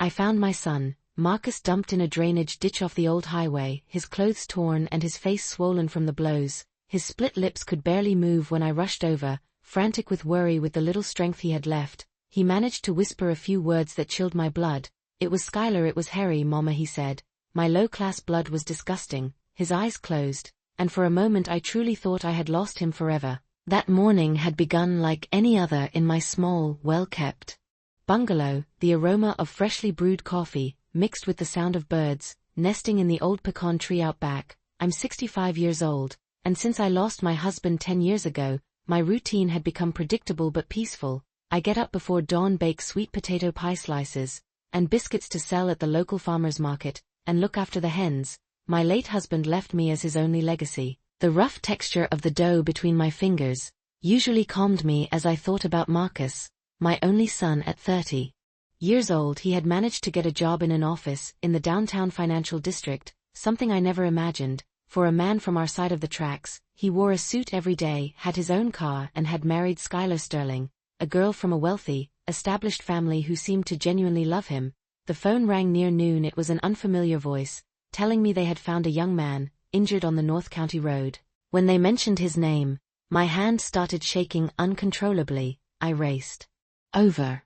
I found my son, Marcus, dumped in a drainage ditch off the old highway, his clothes torn and his face swollen from the blows. His split lips could barely move when I rushed over, frantic with worry. With the little strength he had left, he managed to whisper a few words that chilled my blood. "It was Skylar, it was Harry, Mama," he said. My low-class blood was disgusting. His eyes closed, and for a moment I truly thought I had lost him forever. That morning had begun like any other in my small, well-kept bungalow, the aroma of freshly brewed coffee, mixed with the sound of birds, nesting in the old pecan tree out back. I'm 65 years old, and since I lost my husband 10 years ago, my routine had become predictable but peaceful. I get up before dawn, bake sweet potato pie slices and biscuits to sell at the local farmer's market, and look after the hens. My late husband left me as his only legacy. The rough texture of the dough between my fingers usually calmed me as I thought about Marcus, my only son. At 30 years old, he had managed to get a job in an office in the downtown financial district, something I never imagined. For a man from our side of the tracks, he wore a suit every day, had his own car, and had married Skylar Sterling, a girl from a wealthy, established family who seemed to genuinely love him. The phone rang near noon. It was an unfamiliar voice, telling me they had found a young man, injured on the North County Road. When they mentioned his name, my hand started shaking uncontrollably. I raced over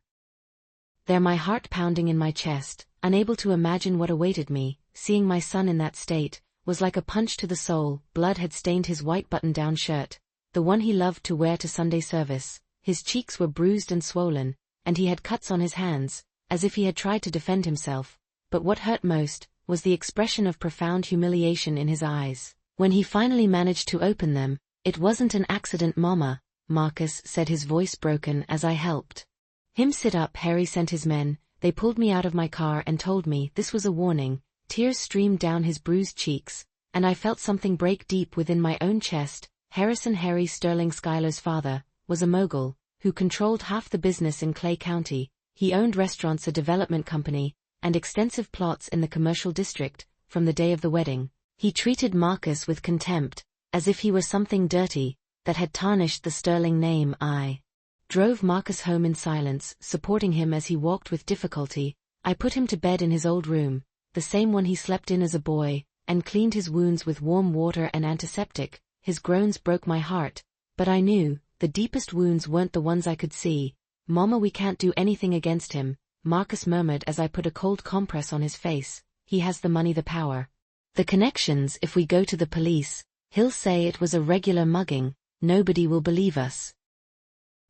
there, my heart pounding in my chest, unable to imagine what awaited me. Seeing my son in that state was like a punch to the soul. Blood had stained his white button-down shirt, the one he loved to wear to Sunday service. His cheeks were bruised and swollen, and he had cuts on his hands, as if he had tried to defend himself. But what hurt most was the expression of profound humiliation in his eyes. When he finally managed to open them, "It wasn't an accident, Mama," Marcus said, his voice broken, as I helped him sit up. "Harry sent his men. They pulled me out of my car and told me this was a warning." Tears streamed down his bruised cheeks, and I felt something break deep within my own chest. Harry Sterling, Skylar's father, was a mogul who controlled half the business in Clay County. He owned restaurants, a development company, and extensive plots in the commercial district. From the day of the wedding, he treated Marcus with contempt, as if he were something dirty that had tarnished the Sterling name. I drove Marcus home in silence, supporting him as he walked with difficulty. I put him to bed in his old room, the same one he slept in as a boy, and cleaned his wounds with warm water and antiseptic. His groans broke my heart, but I knew the deepest wounds weren't the ones I could see. "Mama, we can't do anything against him," Marcus murmured as I put a cold compress on his face. "He has the money, the power, the connections. If we go to the police, he'll say it was a regular mugging. Nobody will believe us."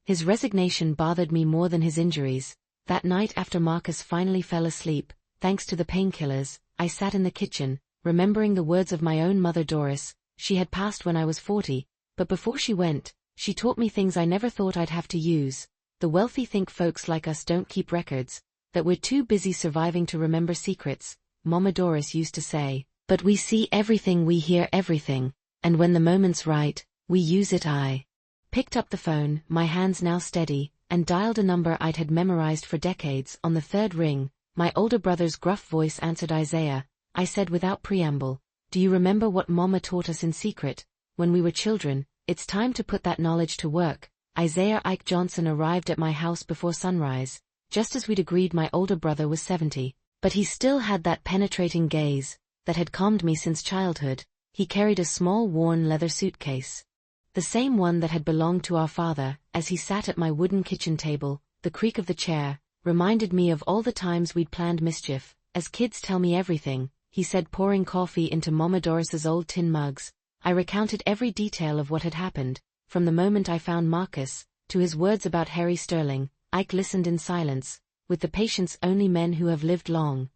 His resignation bothered me more than his injuries. That night, after Marcus finally fell asleep, thanks to the painkillers, I sat in the kitchen, remembering the words of my own mother, Doris. She had passed when I was 40, but before she went, she taught me things I never thought I'd have to use. The wealthy think folks like us don't keep records, that we're too busy surviving to remember secrets, Mama Doris used to say. But we see everything, we hear everything, and when the moment's right, we use it. I picked up the phone, my hands now steady, and dialed a number I'd had memorized for decades. On the third ring, my older brother's gruff voice answered. "Isaiah," I said without preamble, "do you remember what Mama taught us in secret when we were children? It's time to put that knowledge to work." Isaiah Ike Johnson arrived at my house before sunrise, just as we'd agreed. My older brother was 70, but he still had that penetrating gaze that had calmed me since childhood. He carried a small worn leather suitcase, the same one that had belonged to our father. As he sat at my wooden kitchen table, the creak of the chair reminded me of all the times we'd planned mischief. "As kids tell me everything," he said, pouring coffee into Mama Doris's old tin mugs. I recounted every detail of what had happened, from the moment I found Marcus, to his words about Harry Sterling. Ike listened in silence, with the patience only men who have lived long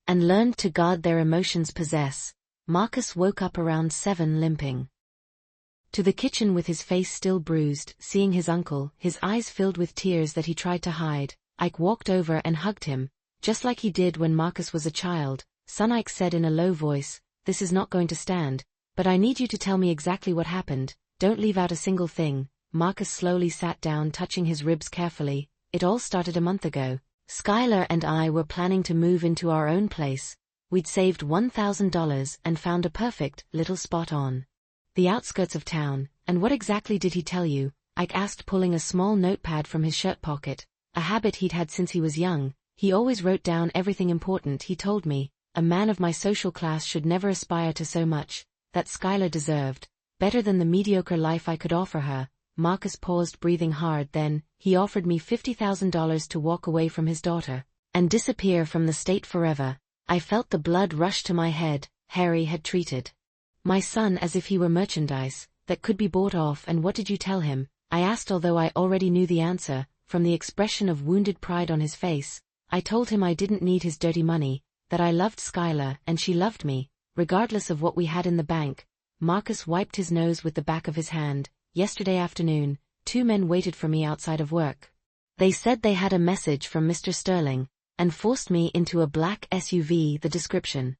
and learned to guard their emotions possess. Marcus woke up around 7, limping to the kitchen with his face still bruised. Seeing his uncle, his eyes filled with tears that he tried to hide, Ike walked over and hugged him, just like he did when Marcus was a child. "Son," Ike said in a low voice, "this is not going to stand, but I need you to tell me exactly what happened. Don't leave out a single thing." Marcus slowly sat down, touching his ribs carefully. "It all started a month ago. Skylar and I were planning to move into our own place. We'd saved $1,000 and found a perfect little spot on the outskirts of town." "And what exactly did he tell you?" Ike asked, pulling a small notepad from his shirt pocket, a habit he'd had since he was young. He always wrote down everything important he told me. A man of my social class should never aspire to so much. That Skylar deserved. Better than the mediocre life I could offer her. Marcus paused, breathing hard. Then, he offered me $50,000 to walk away from his daughter and disappear from the state forever. I felt the blood rush to my head. Harry had treated my son as if he were merchandise that could be bought off. And what did you tell him? I asked, although I already knew the answer, from the expression of wounded pride on his face. I told him I didn't need his dirty money, that I loved Skylar and she loved me, regardless of what we had in the bank. Marcus wiped his nose with the back of his hand. Yesterday afternoon, 2 men waited for me outside of work. They said they had a message from Mr. Sterling, and forced me into a black SUV. The description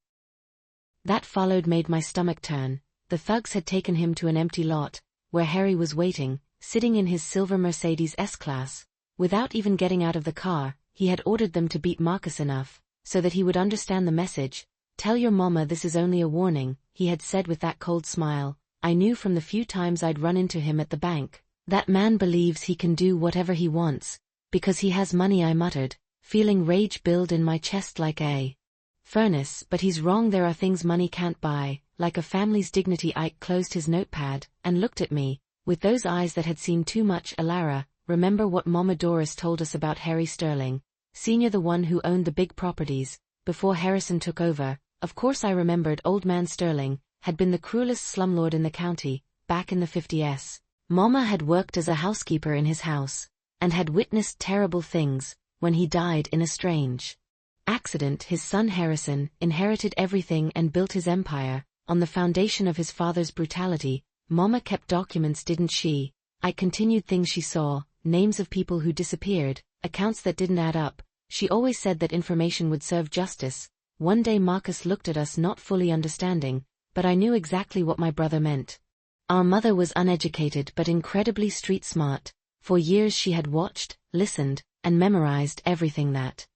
that followed made my stomach turn. The thugs had taken him to an empty lot, where Harry was waiting, sitting in his silver Mercedes S-Class. Without even getting out of the car, he had ordered them to beat Marcus enough, so that he would understand the message. Tell your mama this is only a warning, he had said with that cold smile. I knew from the few times I'd run into him at the bank. That man believes he can do whatever he wants, because he has money, I muttered, feeling rage build in my chest like a furnace. But he's wrong, there are things money can't buy, like a family's dignity. Ike closed his notepad, and looked at me, with those eyes that had seen too much. Alara, remember what Mama Doris told us about Harry Sterling, Sr., the one who owned the big properties, before Harrison took over? Of course I remembered. Old man Sterling had been the cruelest slumlord in the county, back in the 50s. Mama had worked as a housekeeper in his house, and had witnessed terrible things. When he died in a strange accident, his son Harrison inherited everything and built his empire on the foundation of his father's brutality. Mama kept documents, didn't she? I continued. Things she saw, names of people who disappeared, accounts that didn't add up. She always said that information would serve justice. One day Marcus looked at us, not fully understanding, but I knew exactly what my brother meant. Our mother was uneducated but incredibly street smart. For years she had watched, listened, and memorized everything that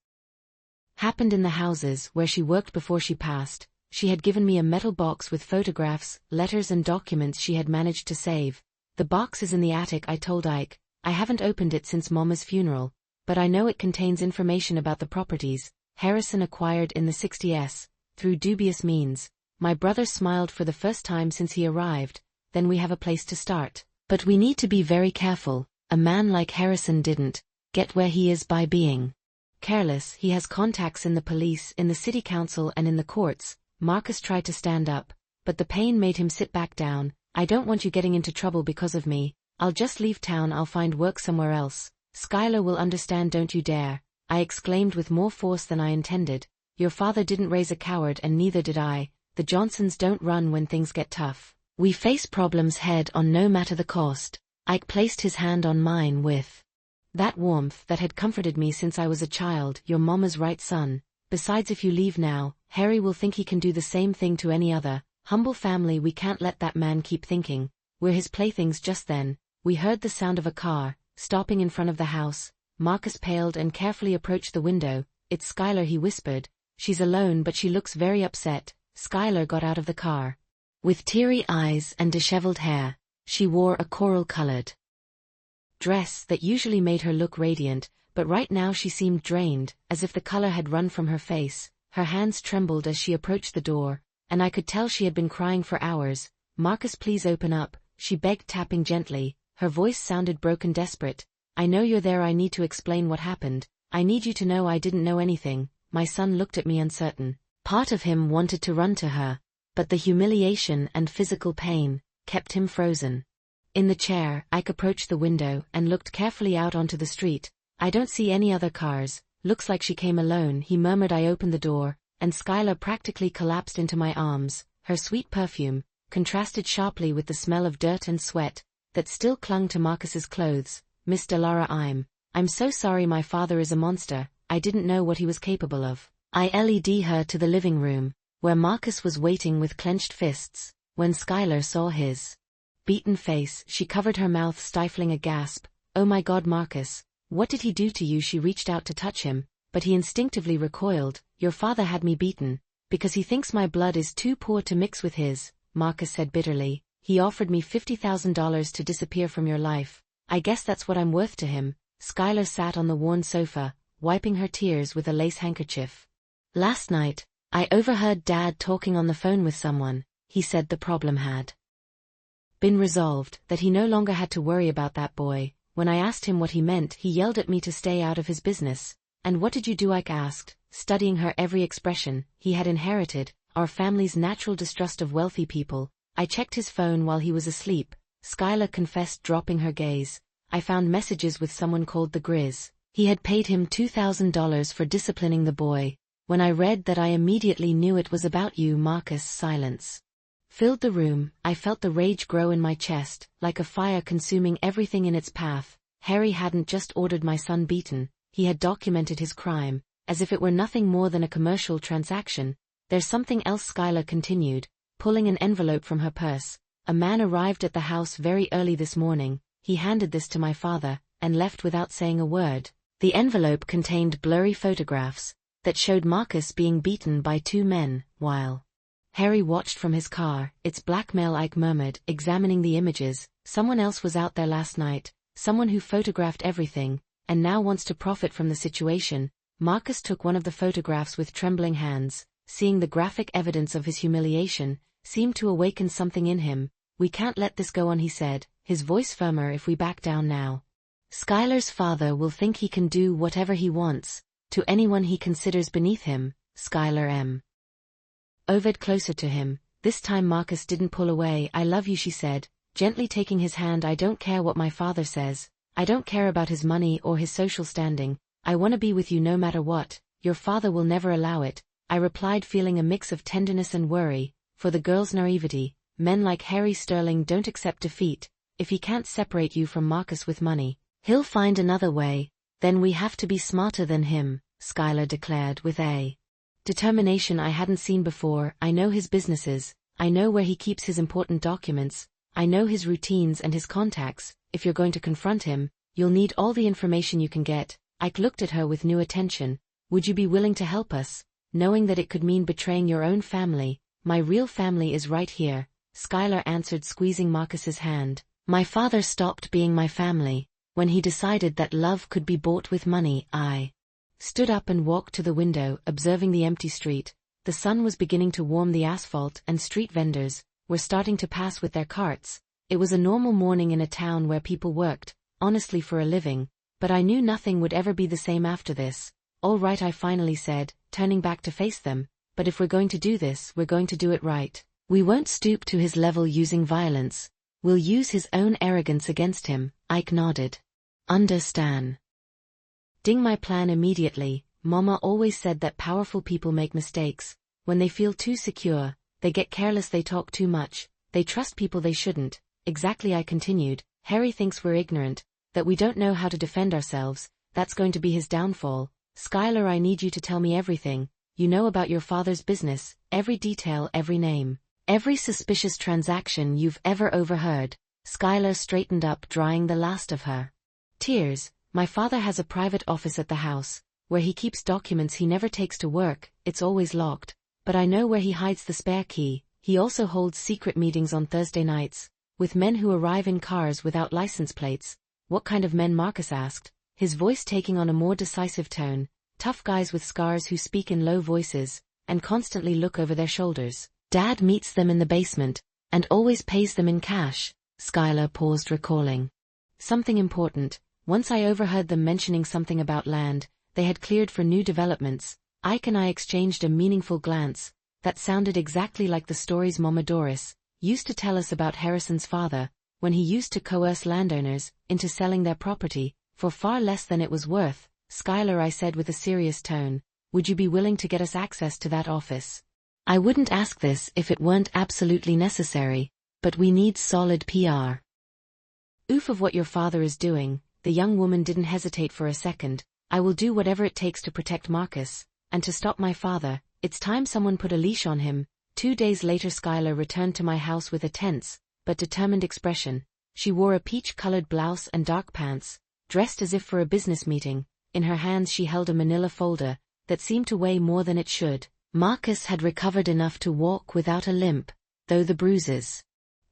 happened in the houses where she worked before she passed. She had given me a metal box with photographs, letters and documents she had managed to save. The box is in the attic, I told Ike. I haven't opened it since Mama's funeral, but I know it contains information about the properties Harrison acquired in the 60s, through dubious means. My brother smiled for the first time since he arrived. Then we have a place to start. But we need to be very careful. A man like Harrison didn't get where he is by being careless. He has contacts in the police, in the city council and in the courts. Marcus tried to stand up, but the pain made him sit back down. I don't want you getting into trouble because of me. I'll just leave town. I'll find work somewhere else. Skylar will understand. Don't you dare, I exclaimed with more force than I intended. Your father didn't raise a coward and neither did I. The Johnsons don't run when things get tough. We face problems head on, no matter the cost. Ike placed his hand on mine with that warmth that had comforted me since I was a child. Your mama's right, son. Besides, if you leave now, Harry will think he can do the same thing to any other humble family. We can't let that man keep thinking we're his playthings. Just then, we heard the sound of a car stopping in front of the house. Marcus paled and carefully approached the window. It's Skylar, he whispered. She's alone but she looks very upset. Skylar got out of the car. With teary eyes and disheveled hair, she wore a coral-colored dress that usually made her look radiant, but right now she seemed drained, as if the color had run from her face. Her hands trembled as she approached the door, and I could tell she had been crying for hours. Marcus, please open up, she begged, tapping gently. Her voice sounded broken, desperate. I know you're there. I need to explain what happened. I need you to know I didn't know anything. My son looked at me uncertain. Part of him wanted to run to her, but the humiliation and physical pain kept him frozen. In the chair, Ike approached the window and looked carefully out onto the street. I don't see any other cars. Looks like she came alone, he murmured. I opened the door, and Skylar practically collapsed into my arms. Her sweet perfume contrasted sharply with the smell of dirt and sweat that still clung to Marcus's clothes. Miss Delara, I'm so sorry. My father is a monster. I didn't know what he was capable of. I led her to the living room, where Marcus was waiting with clenched fists. When Skylar saw his beaten face, she covered her mouth, stifling a gasp. Oh my God, Marcus, what did he do to you? She reached out to touch him, but he instinctively recoiled. Your father had me beaten, because he thinks my blood is too poor to mix with his, Marcus said bitterly. He offered me $50,000 to disappear from your life. I guess that's what I'm worth to him. Skylar sat on the worn sofa, wiping her tears with a lace handkerchief. Last night, I overheard Dad talking on the phone with someone. He said the problem had been resolved, that he no longer had to worry about that boy. When I asked him what he meant, he yelled at me to stay out of his business. And what did you do? Ike asked, studying her every expression. He had inherited our family's natural distrust of wealthy people. I checked his phone while he was asleep, Skylar confessed, dropping her gaze. I found messages with someone called the Grizz. He had paid him $2,000 for disciplining the boy. When I read that, I immediately knew it was about you. Marcus' silence filled the room. I felt the rage grow in my chest, like a fire consuming everything in its path. Harry hadn't just ordered my son beaten, he had documented his crime, as if it were nothing more than a commercial transaction. There's something else, Skylar continued, pulling an envelope from her purse. A man arrived at the house very early this morning. He handed this to my father, and left without saying a word. The envelope contained blurry photographs that showed Marcus being beaten by two men, while Harry watched from his car. It's blackmail, Ike murmured, examining the images. Someone else was out there last night, someone who photographed everything, and now wants to profit from the situation. Marcus took one of the photographs with trembling hands. Seeing the graphic evidence of his humiliation seemed to awaken something in him. We can't let this go on, he said, his voice firmer. If we back down now, Skylar's father will think he can do whatever he wants to anyone he considers beneath him. Skylar Ovid closer to him. This time Marcus didn't pull away. I love you, she said, gently taking his hand. I don't care what my father says. I don't care about his money or his social standing. I want to be with you no matter what. Your father will never allow it, I replied, feeling a mix of tenderness and worry for the girl's naivety. Men like Harry Sterling don't accept defeat. If he can't separate you from Marcus with money, he'll find another way. Then we have to be smarter than him, Skylar declared with a determination I hadn't seen before. I know his businesses. I know where he keeps his important documents. I know his routines and his contacts. If you're going to confront him, you'll need all the information you can get. Ike looked at her with new attention. Would you be willing to help us, knowing that it could mean betraying your own family? My real family is right here, Skylar answered, squeezing Marcus's hand. My father stopped being my family when he decided that love could be bought with money. I stood up and walked to the window, observing the empty street. The sun was beginning to warm the asphalt, and street vendors were starting to pass with their carts. It was a normal morning in a town where people worked, honestly, for a living, but I knew nothing would ever be the same after this. All right, I finally said, turning back to face them, but if we're going to do this, we're going to do it right. We won't stoop to his level using violence. We'll use his own arrogance against him. Ike nodded. Understand. Ding my plan immediately. Mama always said that powerful people make mistakes. When they feel too secure, they get careless, they talk too much, they trust people they shouldn't. Exactly, I continued. Harry thinks we're ignorant, that we don't know how to defend ourselves. That's going to be his downfall. Skylar, I need you to tell me everything you know about your father's business, every detail, every name, every suspicious transaction you've ever overheard. Skylar straightened up, drying the last of her tears. My father has a private office at the house, where he keeps documents he never takes to work. It's always locked, but I know where he hides the spare key. He also holds secret meetings on Thursday nights, with men who arrive in cars without license plates. What kind of men? Marcus asked, his voice taking on a more decisive tone. Tough guys with scars who speak in low voices, and constantly look over their shoulders. Dad meets them in the basement, and always pays them in cash. Skylar paused, recalling something important. Once I overheard them mentioning something about land they had cleared for new developments. Ike and I exchanged a meaningful glance. That sounded exactly like the stories Mama Doris used to tell us about Harrison's father, when he used to coerce landowners into selling their property for far less than it was worth. Skylar, I said with a serious tone, would you be willing to get us access to that office? I wouldn't ask this if it weren't absolutely necessary, but we need solid PR. Oof of what your father is doing. The young woman didn't hesitate for a second. I will do whatever it takes to protect Marcus, and to stop my father. It's time someone put a leash on him. 2 days later, Skylar returned to my house with a tense but determined expression. She wore a peach-colored blouse and dark pants, dressed as if for a business meeting. In her hands she held a manila folder that seemed to weigh more than it should. Marcus had recovered enough to walk without a limp, though the bruises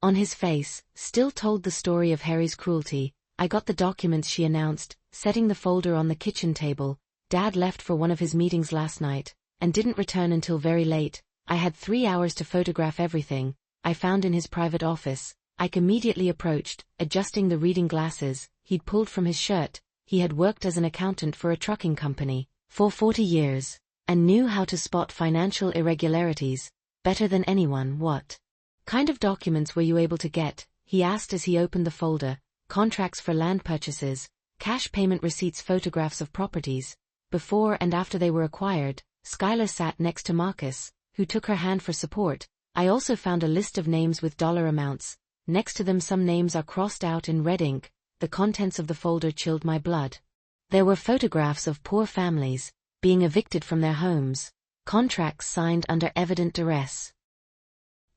on his face still told the story of Harry's cruelty. I got the documents, she announced, setting the folder on the kitchen table. Dad left for one of his meetings last night, and didn't return until very late. I had 3 hours to photograph everything I found in his private office. Ike immediately approached, adjusting the reading glasses he'd pulled from his shirt. He had worked as an accountant for a trucking company for 40 years, and knew how to spot financial irregularities better than anyone. What kind of documents were you able to get? He asked as he opened the folder. Contracts for land purchases, cash payment receipts, photographs of properties before and after they were acquired. Skylar sat next to Marcus, who took her hand for support. I also found a list of names with dollar amounts. Next to them some names are crossed out in red ink. The contents of the folder chilled my blood. There were photographs of poor families being evicted from their homes, contracts signed under evident duress,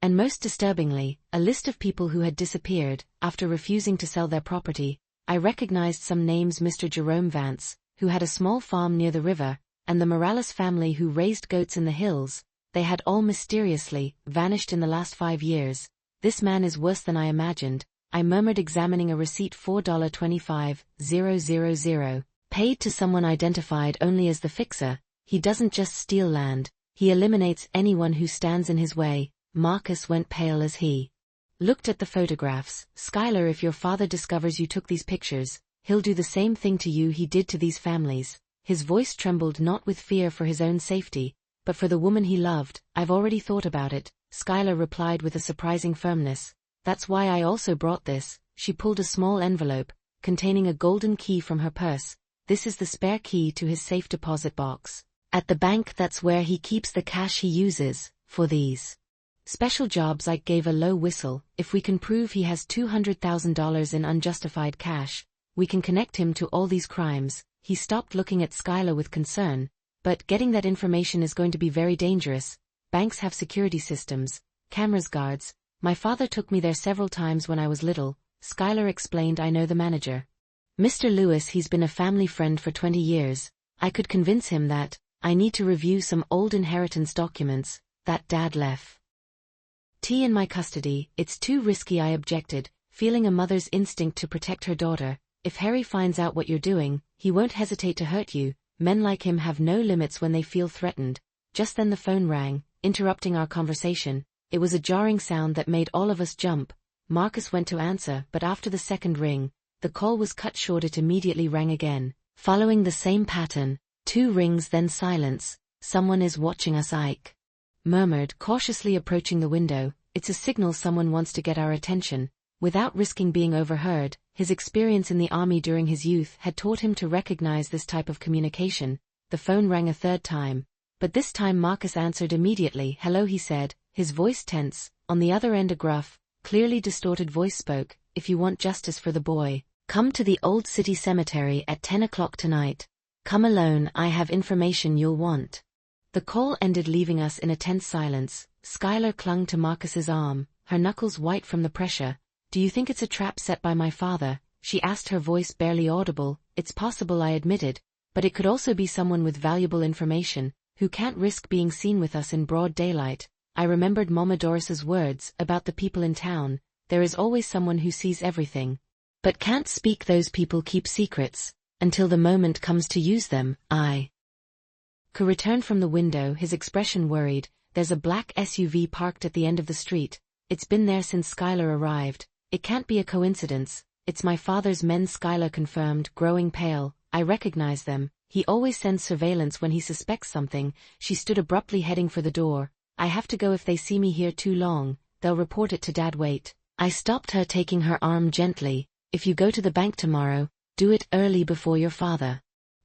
and most disturbingly, a list of people who had disappeared after refusing to sell their property. I recognized some names: Mr. Jerome Vance, who had a small farm near the river, and the Morales family who raised goats in the hills. They had all mysteriously vanished in the last 5 years. This man is worse than I imagined, I murmured, examining a receipt. $4.25,000, paid to someone identified only as the fixer. He doesn't just steal land, he eliminates anyone who stands in his way. Marcus went pale as he looked at the photographs. Skylar, if your father discovers you took these pictures, he'll do the same thing to you he did to these families. His voice trembled, not with fear for his own safety, but for the woman he loved. I've already thought about it, Skylar replied with a surprising firmness. That's why I also brought this. She pulled a small envelope, containing a golden key from her purse. This is the spare key to his safe deposit box at the bank. That's where he keeps the cash he uses for these special jobs. I gave a low whistle. If we can prove he has $200,000 in unjustified cash, we can connect him to all these crimes. He stopped, looking at Skylar with concern. But getting that information is going to be very dangerous. Banks have security systems, cameras, guards. My father took me there several times when I was little, Skylar explained. I know the manager, Mr. Lewis. He's been a family friend for 20 years. I could convince him that I need to review some old inheritance documents that Dad left in my custody. It's too risky, I objected, feeling a mother's instinct to protect her daughter. If Harry finds out what you're doing, he won't hesitate to hurt you. Men like him have no limits when they feel threatened. Just then the phone rang, interrupting our conversation. It was a jarring sound that made all of us jump. Marcus went to answer, but after the second ring, the call was cut short. It immediately rang again, following the same pattern. 2 rings, then silence. Someone is watching us, Ike murmured, cautiously approaching the window. It's a signal someone wants to get our attention. Without risking being overheard, his experience in the army during his youth had taught him to recognize this type of communication. The phone rang a third time, but this time Marcus answered immediately. Hello, he said, his voice tense. On the other end a gruff, clearly distorted voice spoke. If you want justice for the boy, come to the old city cemetery at 10 o'clock tonight. Come alone, I have information you'll want. The call ended, leaving us in a tense silence. Skylar clung to Marcus's arm, her knuckles white from the pressure. Do you think it's a trap set by my father? She asked, her voice barely audible. It's possible, I admitted, but it could also be someone with valuable information, who can't risk being seen with us in broad daylight. I remembered Mama Doris's words about the people in town. There is always someone who sees everything, but can't speak. Those people keep secrets until the moment comes to use them. I returned from the window, his expression worried. There's a black SUV parked at the end of the street. It's been there since Skylar arrived. It can't be a coincidence. It's my father's men, Skylar confirmed, growing pale. I recognize them. He always sends surveillance when he suspects something. She stood abruptly, heading for the door. I have to go. If they see me here too long, they'll report it to Dad. Wait. I stopped her, taking her arm gently. If you go to the bank tomorrow, do it early before your father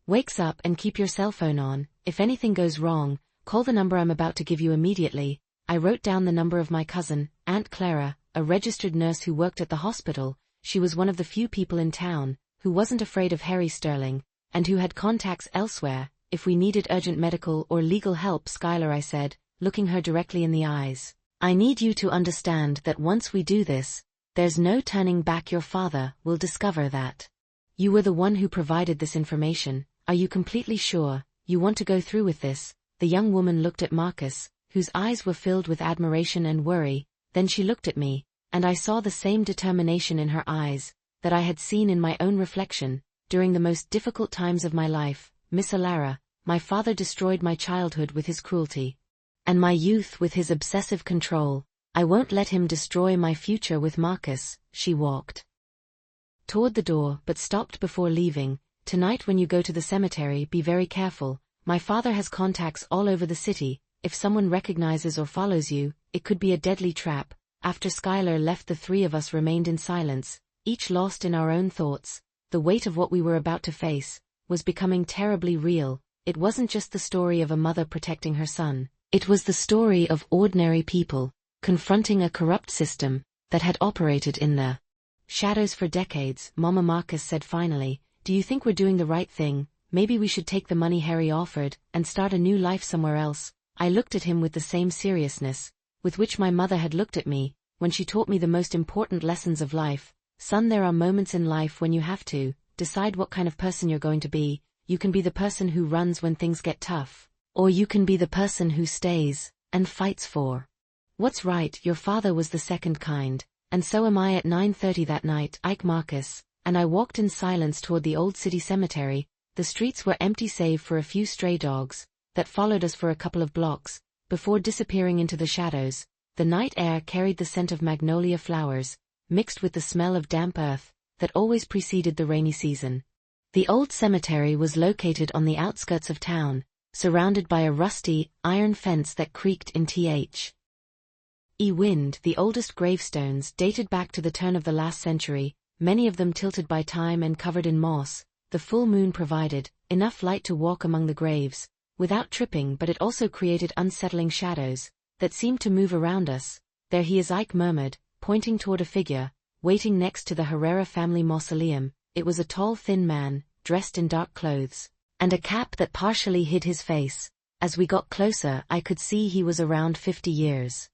wakes up, and keep your cell phone on. If anything goes wrong, call the number I'm about to give you immediately. I wrote down the number of my cousin, Aunt Clara, a registered nurse who worked at the hospital. She was one of the few people in town who wasn't afraid of Harry Sterling, and who had contacts elsewhere if we needed urgent medical or legal help. Skylar, I said, looking her directly in the eyes, I need you to understand that once we do this, there's no turning back. Your father will discover that you were the one who provided this information. Are you completely sure you want to go through with this? The young woman looked at Marcus, whose eyes were filled with admiration and worry. Then she looked at me, and I saw the same determination in her eyes that I had seen in my own reflection during the most difficult times of my life. Miss Alara, my father destroyed my childhood with his cruelty. And my youth with his obsessive control. I won't let him destroy my future with Marcus." She walked toward the door but stopped before leaving. "Tonight when you go to the cemetery, be very careful. My father has contacts all over the city. If someone recognizes or follows you, it could be a deadly trap." After Skylar left, the three of us remained in silence, each lost in our own thoughts. The weight of what we were about to face was becoming terribly real. It wasn't just the story of a mother protecting her son. It was the story of ordinary people confronting a corrupt system that had operated in the shadows for decades. "Mama," Marcus said finally, "do you think we're doing the right thing? Maybe we should take the money Harry offered and start a new life somewhere else." I looked at him with the same seriousness with which my mother had looked at me when she taught me the most important lessons of life. "Son, there are moments in life when you have to decide what kind of person you're going to be. You can be the person who runs when things get tough, or you can be the person who stays and fights for what's right." Your father was the second kind, and so am I. At 9:30 that night, Ike, Marcus, and I walked in silence toward the old city cemetery. The streets were empty save for a few stray dogs that followed us for a couple of blocks before disappearing into the shadows. The night air carried the scent of magnolia flowers, mixed with the smell of damp earth that always preceded the rainy season. The old cemetery was located on the outskirts of town, surrounded by a rusty, iron fence that creaked in Th. Wind. The oldest gravestones dated back to the turn of the last century, many of them tilted by time and covered in moss. The full moon provided enough light to walk among the graves without tripping, but it also created unsettling shadows that seemed to move around us. "There he is," Ike murmured, pointing toward a figure waiting next to the Herrera family mausoleum. It was a tall, thin man, dressed in dark clothes and a cap that partially hid his face. As we got closer, I could see he was around 50 years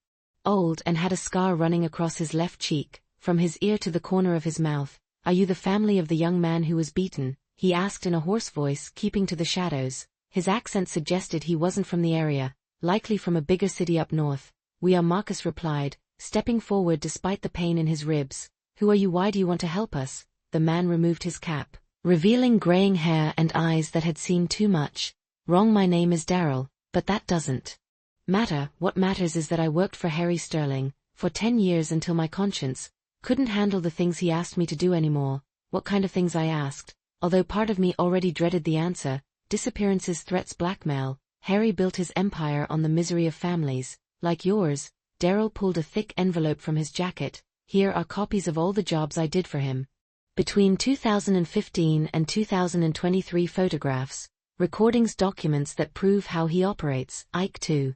old and had a scar running across his left cheek, from his ear to the corner of his mouth. "Are you the family of the young man who was beaten?" he asked in a hoarse voice, keeping to the shadows. His accent suggested he wasn't from the area, likely from a bigger city up north. "We are," Marcus replied, stepping forward despite the pain in his ribs. "Who are you? Why do you want to help us?" The man removed his cap, revealing graying hair and eyes that had seen too much. "Wrong, my name is Daryl, but that doesn't matter. What matters is that I worked for Harry Sterling for 10 years until my conscience couldn't handle the things he asked me to do anymore." "What kind of things?" I asked, although part of me already dreaded the answer. "Disappearances, threats, blackmail. Harry built his empire on the misery of families like yours." Daryl pulled a thick envelope from his jacket. "Here are copies of all the jobs I did for him between 2015 and 2023, photographs, recordings, documents that prove how he operates." Ike too.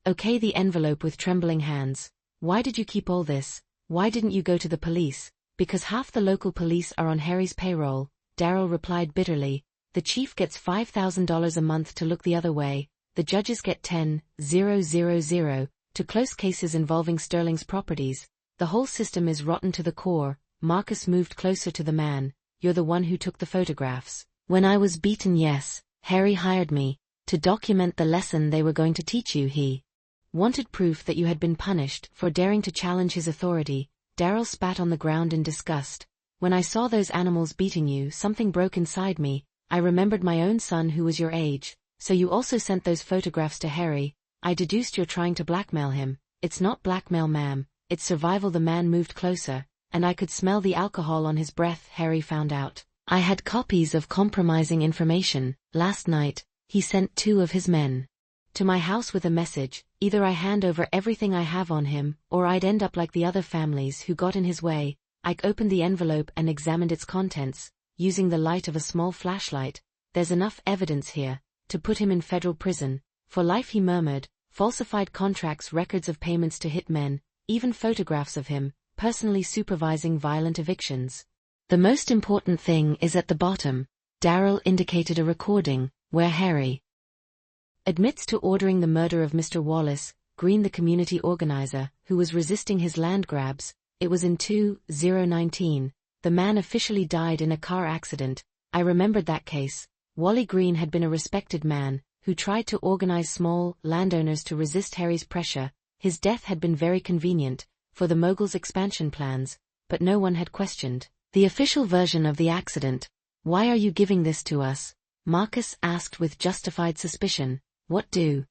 "Okay," the envelope with trembling hands. "Why did you keep all this? Why didn't you go to the police?" "Because half the local police are on Harry's payroll," Daryl replied bitterly. "The chief gets $5,000 a month to look the other way. The judges get 10,000 to close cases involving Sterling's properties. The whole system is rotten to the core." Marcus moved closer to the man. "You're the one who took the photographs when I was beaten?" "Yes. Harry hired me to document the lesson they were going to teach you. He wanted proof that you had been punished for daring to challenge his authority." Daryl spat on the ground in disgust. "When I saw those animals beating you, something broke inside me. I remembered my own son who was your age." "So you also sent those photographs to Harry?" "I deduced you're trying to blackmail him." "It's not blackmail, ma'am. It's survival." The man moved closer, and I could smell the alcohol on his breath. "Harry found out I had copies of compromising information. Last night, he sent 2 of his men to my house with a message: either I hand over everything I have on him, or I'd end up like the other families who got in his way." Ike opened the envelope and examined its contents, using the light of a small flashlight. "There's enough evidence here to put him in federal prison for life," he murmured. "Falsified contracts, records of payments to hitmen, even photographs of him personally supervising violent evictions. The most important thing is at the bottom." Daryl indicated a recording where Harry admits to ordering the murder of Mr. Wallace Green, the community organizer, who was resisting his land grabs. It was in 2019. The man officially died in a car accident. I remembered that case. Wally Green had been a respected man who tried to organize small landowners to resist Harry's pressure. His death had been very convenient for the mogul's expansion plans, but no one had questioned the official version of the accident. "Why are you giving this to us?" Marcus asked with justified suspicion. What do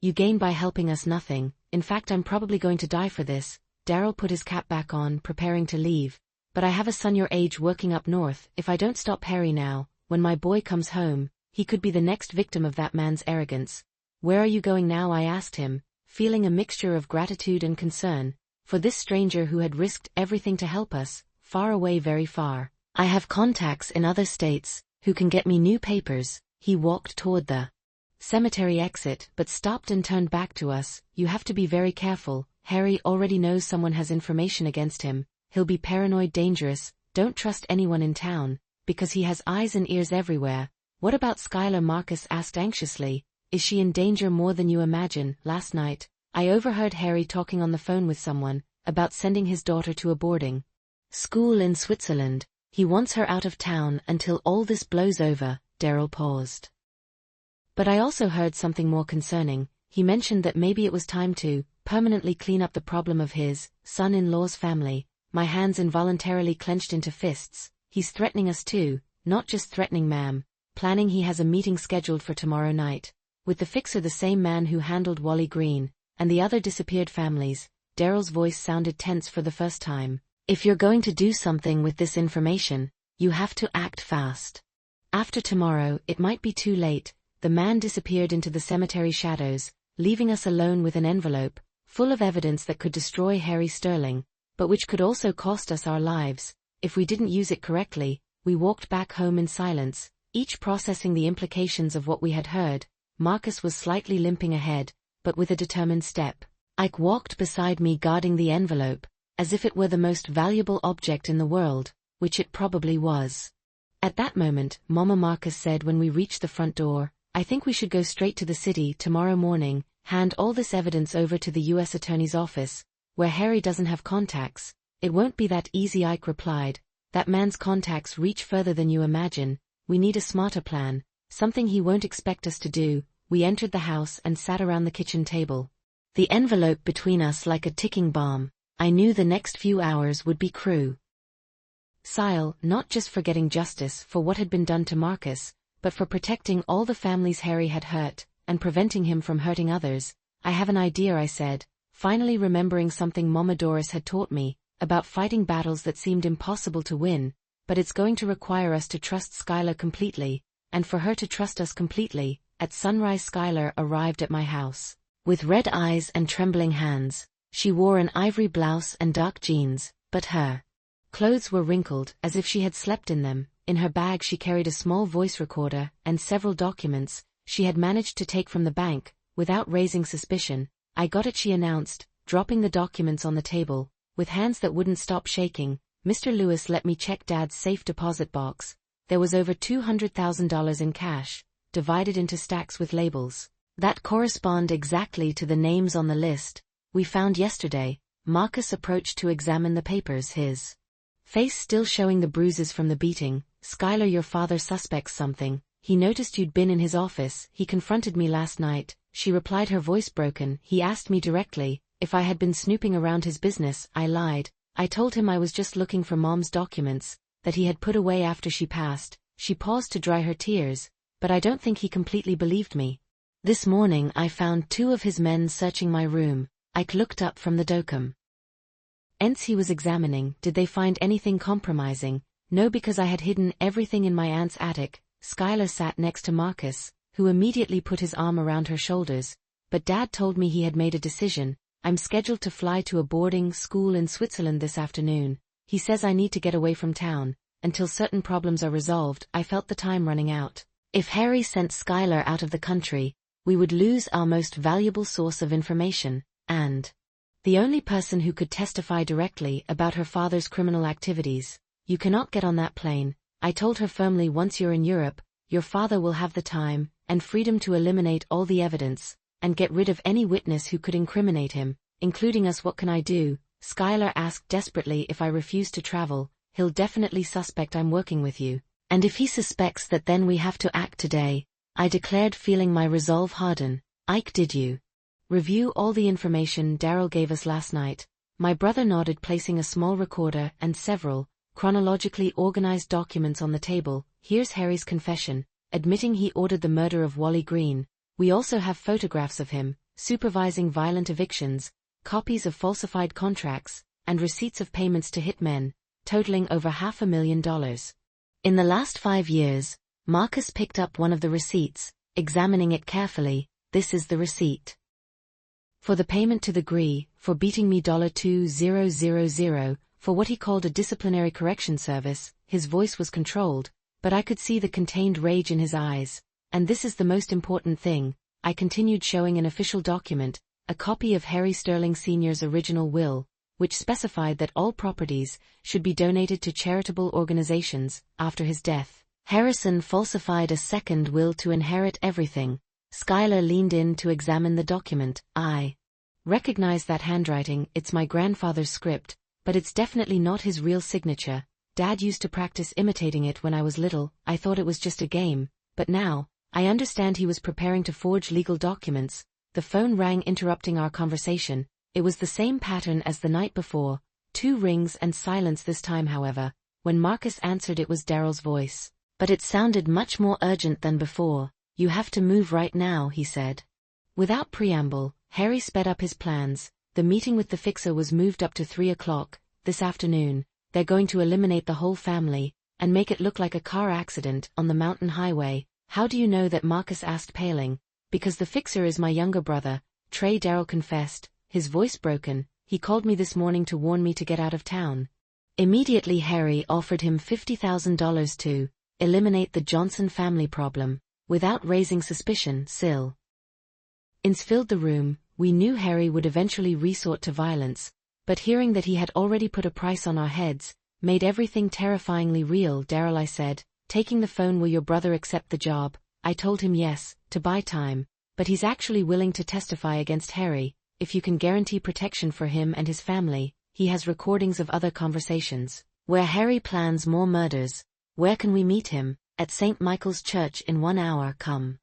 you gain by helping us? Nothing. In fact, I'm probably going to die for this. Daryl put his cap back on, preparing to leave. But I have a son your age working up north. If I don't stop Harry now, when my boy comes home, he could be the next victim of that man's arrogance. Where are you going now? I asked him, feeling a mixture of gratitude and concern, for this stranger who had risked everything to help us, far away, very far. I have contacts in other states, who can get me new papers. He walked toward the cemetery exit, but stopped and turned back to us. You have to be very careful. Harry already knows someone has information against him. He'll be paranoid, dangerous. Don't trust anyone in town, because he has eyes and ears everywhere. What about Skylar? Marcus asked anxiously. Is she in danger? More than you imagine. Last night, I overheard Harry talking on the phone with someone, about sending his daughter to a boarding school in Switzerland. He wants her out of town until all this blows over. Daryl paused. But I also heard something more concerning. He mentioned that maybe it was time to permanently clean up the problem of his son-in-law's family. My hands involuntarily clenched into fists. He's threatening us too. Not just threatening, ma'am. Planning. He has a meeting scheduled for tomorrow night with the fixer, the same man who handled Wally Green and the other disappeared families. Daryl's voice sounded tense for the first time. If you're going to do something with this information, you have to act fast. After tomorrow, it might be too late. The man disappeared into the cemetery shadows, leaving us alone with an envelope full of evidence that could destroy Harry Sterling, but which could also cost us our lives if we didn't use it correctly. We walked back home in silence, each processing the implications of what we had heard. Marcus was slightly limping ahead, but with a determined step. Ike walked beside me, guarding the envelope, as if it were the most valuable object in the world, which it probably was. At that moment, Mama, Marcus said when we reached the front door, I think we should go straight to the city tomorrow morning, hand all this evidence over to the U.S. Attorney's office, where Harry doesn't have contacts. It won't be that easy, Ike replied. That man's contacts reach further than you imagine. We need a smarter plan, something he won't expect us to do. We entered the house and sat around the kitchen table, the envelope between us like a ticking bomb. I knew the next few hours would be crucial, not just for getting justice for what had been done to Marcus, but for protecting all the families Harry had hurt, and preventing him from hurting others. I have an idea, I said, finally remembering something Mama Doris had taught me, about fighting battles that seemed impossible to win, but it's going to require us to trust Skylar completely, and for her to trust us completely. At sunrise, Skylar arrived at my house, with red eyes and trembling hands. She wore an ivory blouse and dark jeans, but her clothes were wrinkled, as if she had slept in them. In her bag she carried a small voice recorder and several documents she had managed to take from the bank, without raising suspicion. I got it, she announced, dropping the documents on the table, with hands that wouldn't stop shaking. Mr. Lewis let me check Dad's safe deposit box. There was over $200,000 in cash, divided into stacks with labels that correspond exactly to the names on the list we found yesterday. Marcus approached to examine the papers, his face still showing the bruises from the beating. Skylar, your father suspects something. He noticed you'd been in his office. He confronted me last night, she replied, her voice broken. He asked me directly if I had been snooping around his business. I lied. I told him I was just looking for Mom's documents, that he had put away after she passed. She paused to dry her tears, but I don't think he completely believed me. This morning I found 2 of his men searching my room. Ike looked up from the documents he was examining. Did they find anything compromising? No, because I had hidden everything in my aunt's attic. Skylar sat next to Marcus, who immediately put his arm around her shoulders. But Dad told me he had made a decision. I'm scheduled to fly to a boarding school in Switzerland this afternoon. He says I need to get away from town, until certain problems are resolved. I felt the time running out. If Harry sent Skylar out of the country, we would lose our most valuable source of information, and the only person who could testify directly about her father's criminal activities. You cannot get on that plane, I told her firmly. Once you're in Europe, your father will have the time and freedom to eliminate all the evidence, and get rid of any witness who could incriminate him, including us. What can I do? Skylar asked desperately. If I refuse to travel, he'll definitely suspect I'm working with you. And if he suspects that, then we have to act today, I declared, feeling my resolve harden. Ike, did you review all the information Daryl gave us last night? My brother nodded, placing a small recorder and several chronologically organized documents on the table. Here's Harry's confession. admitting he ordered the murder of Wally Green. We also have photographs of him, supervising violent evictions, copies of falsified contracts, and receipts of payments to hitmen, totaling over $500,000. In the last 5 years, Marcus picked up one of the receipts, examining it carefully. This is the receipt. For the payment to the GRE, for beating me $2,000, for what he called a disciplinary correction service. His voice was controlled, but I could see the contained rage in his eyes. And this is the most important thing, I continued, showing an official document, a copy of Harry Sterling Sr.'s original will, which specified that all properties should be donated to charitable organizations. After his death, Harrison falsified a second will to inherit everything. Skylar leaned in to examine the document. I recognize that handwriting. It's my grandfather's script, but it's definitely not his real signature. Dad used to practice imitating it when I was little. I thought it was just a game, but now, I understand he was preparing to forge legal documents. The phone rang, interrupting our conversation. It was the same pattern as the night before, 2 rings and silence this time. However, when Marcus answered, it was Daryl's voice. But it sounded much more urgent than before. You have to move right now, he said. Without preamble, Harry sped up his plans. The meeting with the fixer was moved up to 3 o'clock this afternoon. They're going to eliminate the whole family, and make it look like a car accident on the mountain highway. How do you know that? Marcus asked, paling. Because the fixer is my younger brother, Trey, Daryl confessed, his voice broken. He called me this morning to warn me to get out of town. Immediately Harry offered him $50,000 to eliminate the Johnson family problem, without raising suspicion. Ins filled the room. We knew Harry would eventually resort to violence, but hearing that he had already put a price on our heads made everything terrifyingly real. Daryl, I said, taking the phone, will your brother accept the job? I told him yes, to buy time, but he's actually willing to testify against Harry, if you can guarantee protection for him and his family. He has recordings of other conversations, where Harry plans more murders. Where can we meet him? At St. Michael's Church in 1 hour. Come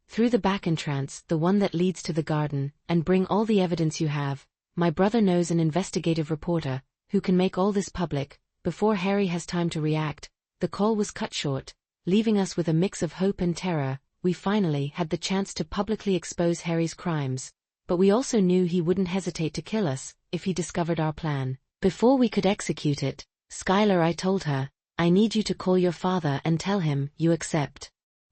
through the back entrance, the one that leads to the garden, and bring all the evidence you have. My brother knows an investigative reporter, who can make all this public. Before Harry has time to react, the call was cut short, leaving us with a mix of hope and terror. We finally had the chance to publicly expose Harry's crimes, but we also knew he wouldn't hesitate to kill us if he discovered our plan. Before we could execute it, Skylar, I told her, I need you to call your father and tell him you accept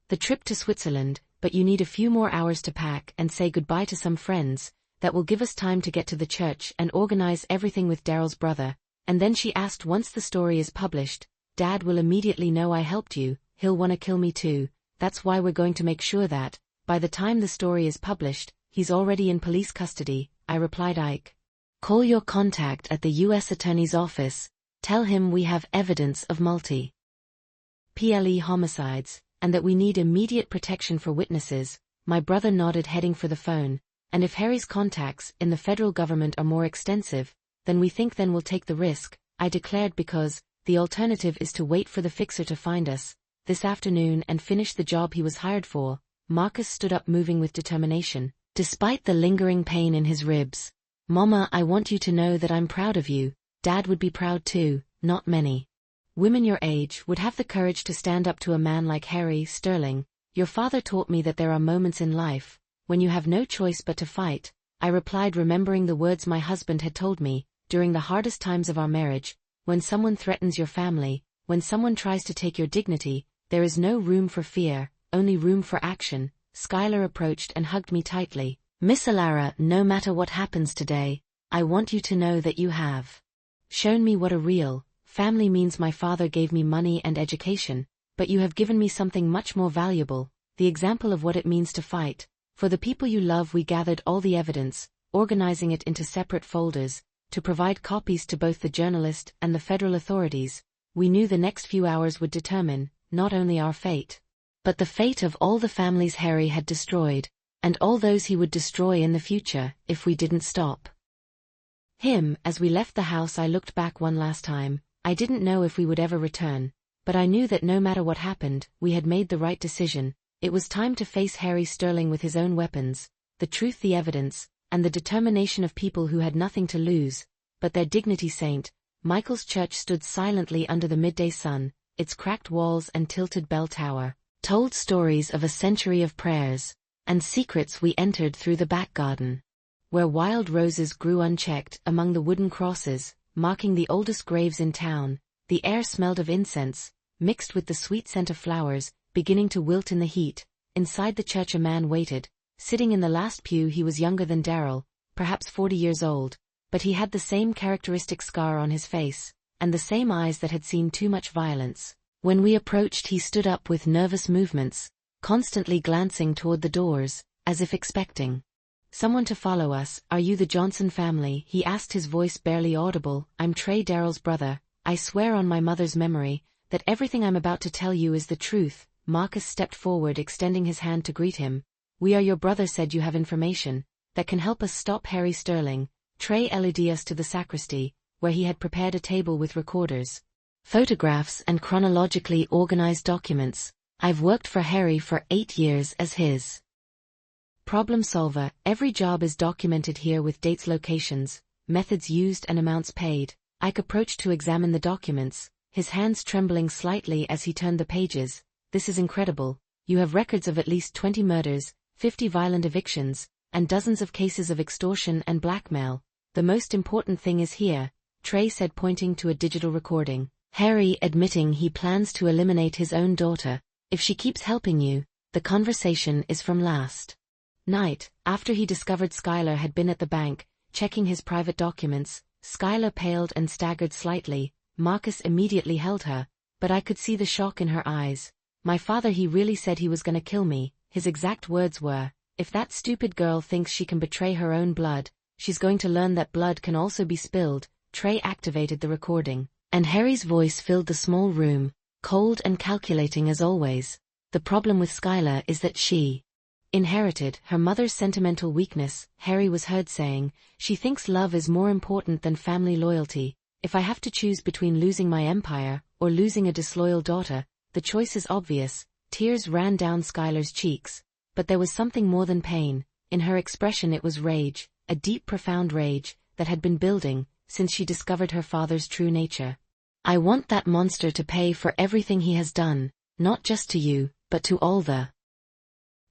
the trip to Switzerland, but you need a few more hours to pack and say goodbye to some friends. That will give us time to get to the church and organize everything with Daryl's brother. And then she asked, once the story is published, Dad will immediately know I helped you. He'll want to kill me too. That's why we're going to make sure that, by the time the story is published, he's already in police custody. I replied, Ike, call your contact at the U.S. Attorney's Office. Tell him we have evidence of multi-PLE homicides, and that we need immediate protection for witnesses. My brother nodded, heading for the phone. And if Harry's contacts in the federal government are more extensive than we think, then we'll take the risk, I declared, because the alternative is to wait for the fixer to find us this afternoon and finish the job he was hired for. Marcus stood up, moving with determination, despite the lingering pain in his ribs. Mama, I want you to know that I'm proud of you. Dad would be proud too. Not many women your age would have the courage to stand up to a man like Harry Sterling. Your father taught me that there are moments in life when you have no choice but to fight. I replied, remembering the words my husband had told me during the hardest times of our marriage. When someone threatens your family, when someone tries to take your dignity, there is no room for fear, only room for action. Skylar approached and hugged me tightly. Miss Alara, no matter what happens today, I want you to know that you have shown me what a real family means. My father gave me money and education, but you have given me something much more valuable, the example of what it means to fight for the people you love. We gathered all the evidence, organizing it into separate folders, to provide copies to both the journalist and the federal authorities. We knew the next few hours would determine not only our fate, but the fate of all the families Harry had destroyed, and all those he would destroy in the future if we didn't stop him. As we left the house, I looked back one last time. I didn't know if we would ever return, but I knew that no matter what happened, we had made the right decision. It was time to face Harry Sterling with his own weapons, the truth, the evidence, and the determination of people who had nothing to lose but their dignity. St. Michael's Church stood silently under the midday sun, its cracked walls and tilted bell tower told stories of a century of prayers and secrets. We entered through the back garden, where wild roses grew unchecked among the wooden crosses, marking the oldest graves in town. The air smelled of incense, mixed with the sweet scent of flowers, beginning to wilt in the heat. Inside the church a man waited, sitting in the last pew. He was younger than Daryl, perhaps 40 years old, but he had the same characteristic scar on his face, and the same eyes that had seen too much violence. When we approached, he stood up with nervous movements, constantly glancing toward the doors, as if expecting someone to follow us. "Are you the Johnson family?" he asked, his voice barely audible. "I'm Trey, Daryl's brother. I swear on my mother's memory that everything I'm about to tell you is the truth." Marcus stepped forward, extending his hand to greet him. "We are your brother said you have information that can help us stop Harry Sterling." Trey led us to the sacristy, where he had prepared a table with recorders, photographs and chronologically organized documents. "I've worked for Harry for 8 years as his problem solver. Every job is documented here with dates, locations, methods used and amounts paid." Ike approached to examine the documents, his hands trembling slightly as he turned the pages. "This is incredible. You have records of at least 20 murders, 50 violent evictions, and dozens of cases of extortion and blackmail. The most important thing is here," Trey said, pointing to a digital recording. "Harry admitting he plans to eliminate his own daughter if she keeps helping you." The conversation is from last night, after he discovered Skylar had been at the bank, checking his private documents. Skylar paled and staggered slightly. Marcus immediately held her, but I could see the shock in her eyes. "My father, he really said he was gonna kill me." His exact words were, "If that stupid girl thinks she can betray her own blood, she's going to learn that blood can also be spilled." Trey activated the recording, and Harry's voice filled the small room, cold and calculating as always. "The problem with Skylar is that she inherited her mother's sentimental weakness," Harry was heard saying. "She thinks love is more important than family loyalty. If I have to choose between losing my empire or losing a disloyal daughter, the choice is obvious." Tears ran down Skylar's cheeks, but there was something more than pain. In her expression it was rage, a deep, profound rage that had been building since she discovered her father's true nature. "I want that monster to pay for everything he has done, not just to you, but to all the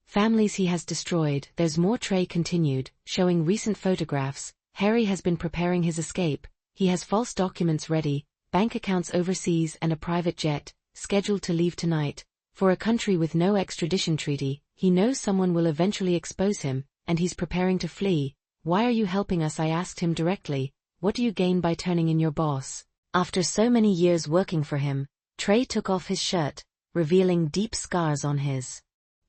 families he has destroyed." "There's more," Trey continued, showing recent photographs. "Harry has been preparing his escape. He has false documents ready, bank accounts overseas and a private jet, scheduled to leave tonight, for a country with no extradition treaty. He knows someone will eventually expose him, and he's preparing to flee." "Why are you helping us?" I asked him directly. "What do you gain by turning in your boss?" After so many years working for him, Trey took off his shirt, revealing deep scars on his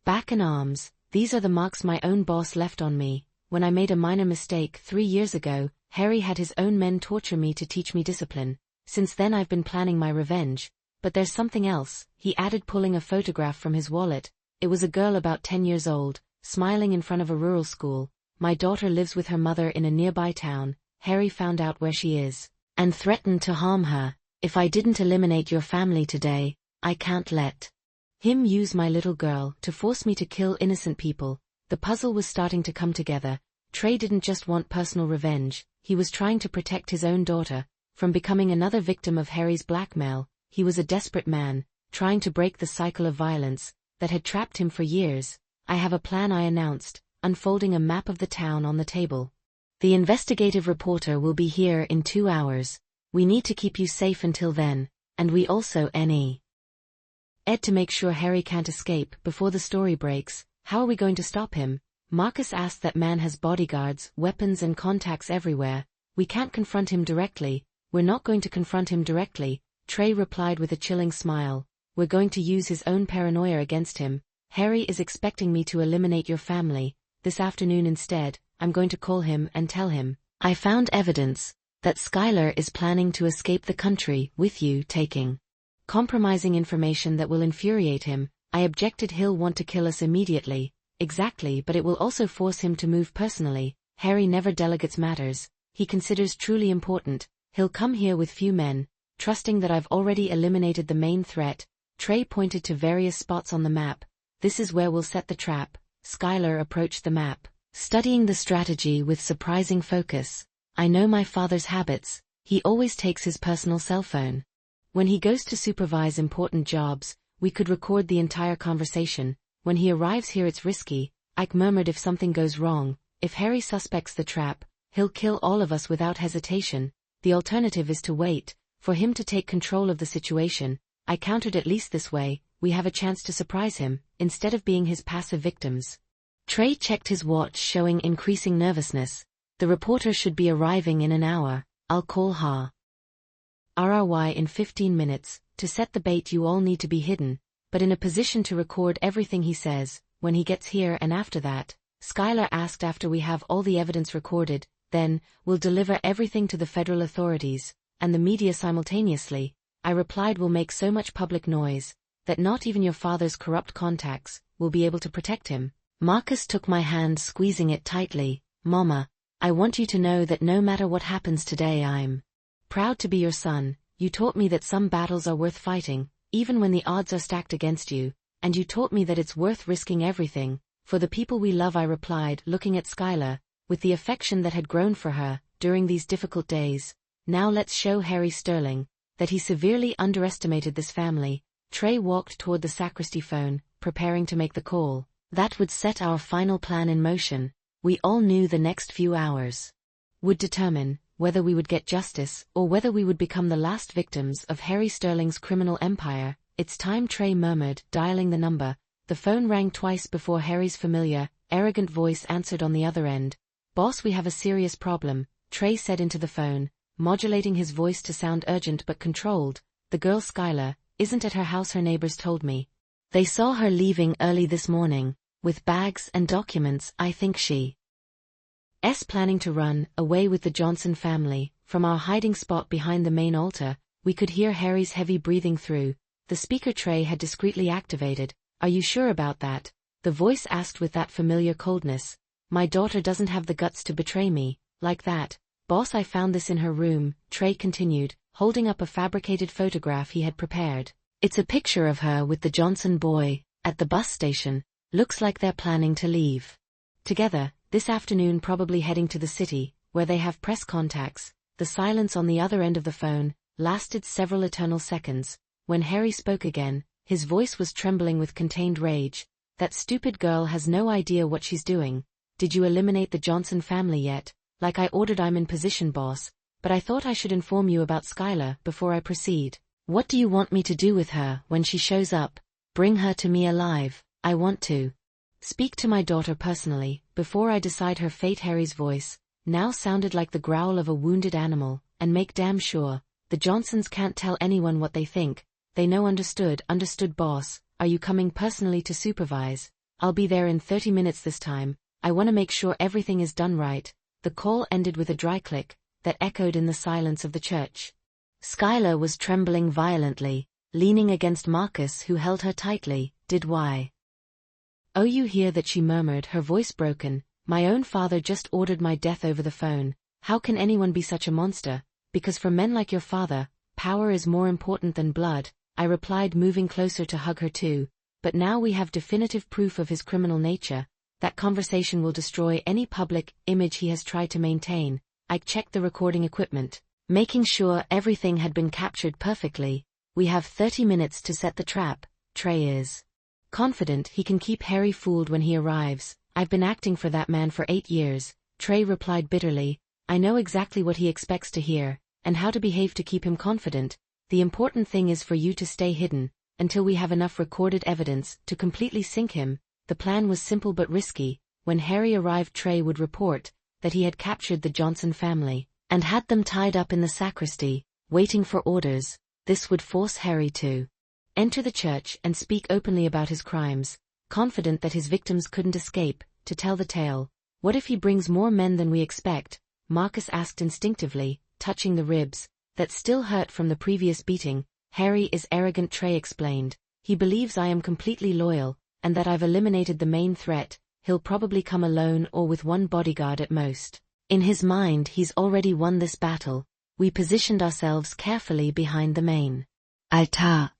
back and arms. "These are the marks my own boss left on me. When I made a minor mistake 3 years ago, Harry had his own men torture me to teach me discipline. Since then I've been planning my revenge. But there's something else," he added, pulling a photograph from his wallet. It was a girl about 10 years old, smiling in front of a rural school. "My daughter lives with her mother in a nearby town. Harry found out where she is and threatened to harm her. If I didn't eliminate your family today, I can't let him use my little girl to force me to kill innocent people." The puzzle was starting to come together. Trey didn't just want personal revenge, he was trying to protect his own daughter from becoming another victim of Harry's blackmail. He was a desperate man, trying to break the cycle of violence that had trapped him for years. "I have a plan," I announced, unfolding a map of the town on the table. "The investigative reporter will be here in 2 hours. We need to keep you safe until then, and we also need to make sure Harry can't escape before the story breaks." "How are we going to stop him?" Marcus asked. "That man has bodyguards, weapons and contacts everywhere. We can't confront him directly." "We're not going to confront him directly," Trey replied with a chilling smile. "We're going to use his own paranoia against him. Harry is expecting me to eliminate your family this afternoon. Instead, I'm going to call him and tell him I found evidence that Skylar is planning to escape the country with you taking compromising information that will infuriate him." I objected. "He'll want to kill us immediately." "Exactly, but it will also force him to move personally. Harry never delegates matters he considers truly important. He'll come here with few men, trusting that I've already eliminated the main threat." Trey pointed to various spots on the map. "This is where we'll set the trap." Skylar approached the map, studying the strategy with surprising focus. "I know my father's habits. He always takes his personal cell phone when he goes to supervise important jobs. we could record the entire conversation. When he arrives here it's risky, Ike murmured. If something goes wrong, if Harry suspects the trap, he'll kill all of us without hesitation. The alternative is to wait, for him to take control of the situation. I countered. At least this way, we have a chance to surprise him, instead of being his passive victims. Trey checked his watch, showing increasing nervousness. The reporter should be arriving in an hour. I'll call her. RRY in 15 minutes. To set the bait you all need to be hidden, but in a position to record everything he says, when he gets here. And after that, Skylar asked. After we have all the evidence recorded, then, we'll deliver everything to the federal authorities, and the media simultaneously. I replied. We'll make so much public noise, that not even your father's corrupt contacts will be able to protect him. Marcus took my hand, squeezing it tightly. Mama, I want you to know that no matter what happens today, I'm proud to be your son. You taught me that some battles are worth fighting, even when the odds are stacked against you, and you taught me that it's worth risking everything for the people we love. I replied, looking at Skylar with the affection that had grown for her during these difficult days. Now let's show Harry Sterling that he severely underestimated this family. Trey walked toward the sacristy phone, preparing to make the call that would set our final plan in motion. We all knew the next few hours would determine whether we would get justice or whether we would become the last victims of Harry Sterling's criminal empire. It's time, Trey murmured, dialing the number. The phone rang twice before Harry's familiar, arrogant voice answered on the other end. Boss, we have a serious problem, Trey said into the phone, modulating his voice to sound urgent but controlled. The girl Skylar isn't at her house, her neighbors told me. They saw her leaving early this morning, with bags and documents. I think she's planning to run away with the Johnson family. From our hiding spot behind the main altar, we could hear Harry's heavy breathing through the speaker Trey had discreetly activated. Are you sure about that? The voice asked with that familiar coldness. My daughter doesn't have the guts to betray me like that. Boss, I found this in her room, Trey continued, holding up a fabricated photograph he had prepared. It's a picture of her with the Johnson boy at the bus station. Looks like they're planning to leave together this afternoon, probably heading to the city, where they have press contacts. The silence on the other end of the phone lasted several eternal seconds. When Harry spoke again, his voice was trembling with contained rage. That stupid girl has no idea what she's doing. Did you eliminate the Johnson family yet? Like I ordered. I'm in position, boss, but I thought I should inform you about Skylar before I proceed. What do you want me to do with her when she shows up? Bring her to me alive. I want to speak to my daughter personally, before I decide her fate. Harry's voice now sounded like the growl of a wounded animal. And make damn sure the Johnsons can't tell anyone what they think. They know. Understood, boss. Are you coming personally to supervise? I'll be there in 30 minutes this time. I want to make sure everything is done right. The call ended with a dry click that echoed in the silence of the church. Skylar was trembling violently, leaning against Marcus, who held her tightly. Oh, you hear that? She murmured, her voice broken. My own father just ordered my death over the phone. How can anyone be such a monster? Because for men like your father, power is more important than blood, I replied, moving closer to hug her too. But now we have definitive proof of his criminal nature. That conversation will destroy any public image he has tried to maintain. I checked the recording equipment, making sure everything had been captured perfectly. We have 30 minutes to set the trap. Trey is confident he can keep Harry fooled when he arrives. I've been acting for that man for 8 years, Trey replied bitterly. I know exactly what he expects to hear, and how to behave to keep him confident. The important thing is for you to stay hidden, until we have enough recorded evidence to completely sink him. The plan was simple but risky. When Harry arrived, Trey would report that he had captured the Johnson family, and had them tied up in the sacristy, waiting for orders. This would force Harry to enter the church and speak openly about his crimes, confident that his victims couldn't escape to tell the tale. What if he brings more men than we expect? Marcus asked instinctively, touching the ribs that still hurt from the previous beating. Harry is arrogant, Trey explained. He believes I am completely loyal, and that I've eliminated the main threat. He'll probably come alone or with one bodyguard at most. In his mind, he's already won this battle. We positioned ourselves carefully behind the main altar.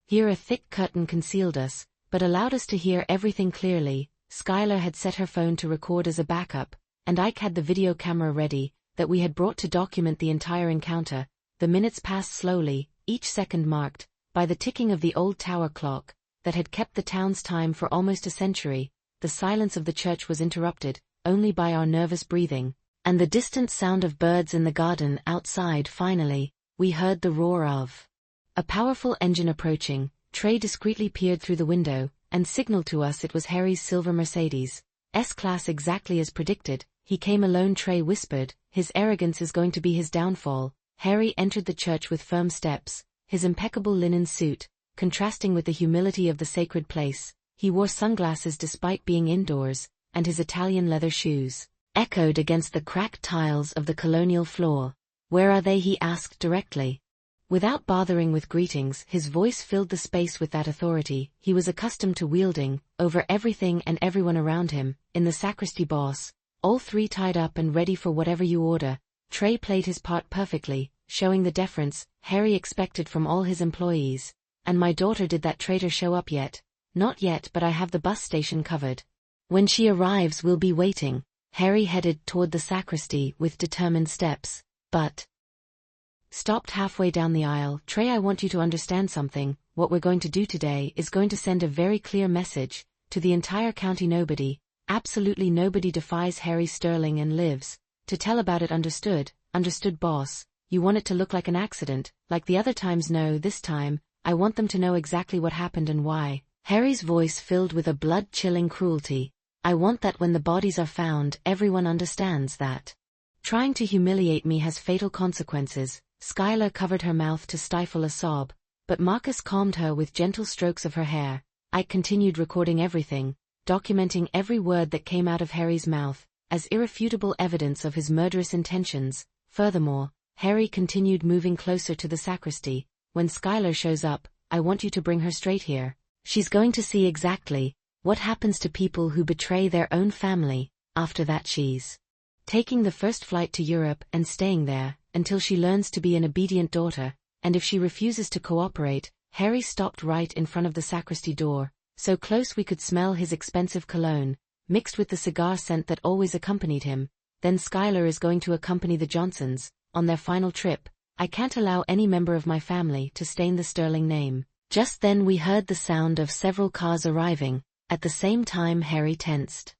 Here a thick curtain concealed us, but allowed us to hear everything clearly. Skylar had set her phone to record as a backup, and Ike had the video camera ready, that we had brought to document the entire encounter. The minutes passed slowly, each second marked by the ticking of the old tower clock, that had kept the town's time for almost a century. The silence of the church was interrupted, only by our nervous breathing, and the distant sound of birds in the garden outside. Finally, we heard the roar of a powerful engine approaching. Trey discreetly peered through the window, and signaled to us it was Harry's silver Mercedes S-Class, exactly as predicted. He came alone, Trey whispered. His arrogance is going to be his downfall. Harry entered the church with firm steps, his impeccable linen suit contrasting with the humility of the sacred place. He wore sunglasses despite being indoors, and his Italian leather shoes echoed against the cracked tiles of the colonial floor. "Where are they?" he asked directly. Without bothering with greetings, his voice filled the space with that authority he was accustomed to wielding over everything and everyone around him. "In the sacristy, boss. All three tied up and ready for whatever you order." Trey played his part perfectly, showing the deference Harry expected from all his employees. "And my daughter, did that traitor show up yet?" "Not yet, but I have the bus station covered. When she arrives, we'll be waiting." Harry headed toward the sacristy with determined steps, but stopped halfway down the aisle. "Trey, I want you to understand something. What we're going to do today is going to send a very clear message to the entire county. Nobody, absolutely nobody, defies Harry Sterling and lives to tell about it. Understood?" "Understood, boss. You want it to look like an accident, like the other times?" "No, this time, I want them to know exactly what happened and why." Harry's voice filled with a blood-chilling cruelty. "I want that when the bodies are found, everyone understands that trying to humiliate me has fatal consequences." Skylar covered her mouth to stifle a sob, but Marcus calmed her with gentle strokes of her hair. I continued recording everything, documenting every word that came out of Harry's mouth, as irrefutable evidence of his murderous intentions. Furthermore, Harry continued moving closer to the sacristy. "When Skylar shows up, I want you to bring her straight here. She's going to see exactly what happens to people who betray their own family. After that, she's taking the first flight to Europe and staying there until she learns to be an obedient daughter, and if she refuses to cooperate." Harry stopped right in front of the sacristy door, so close we could smell his expensive cologne, mixed with the cigar scent that always accompanied him. "Then Skylar is going to accompany the Johnsons on their final trip. I can't allow any member of my family to stain the Sterling name." Just then we heard the sound of several cars arriving. At the same time, Harry tensed,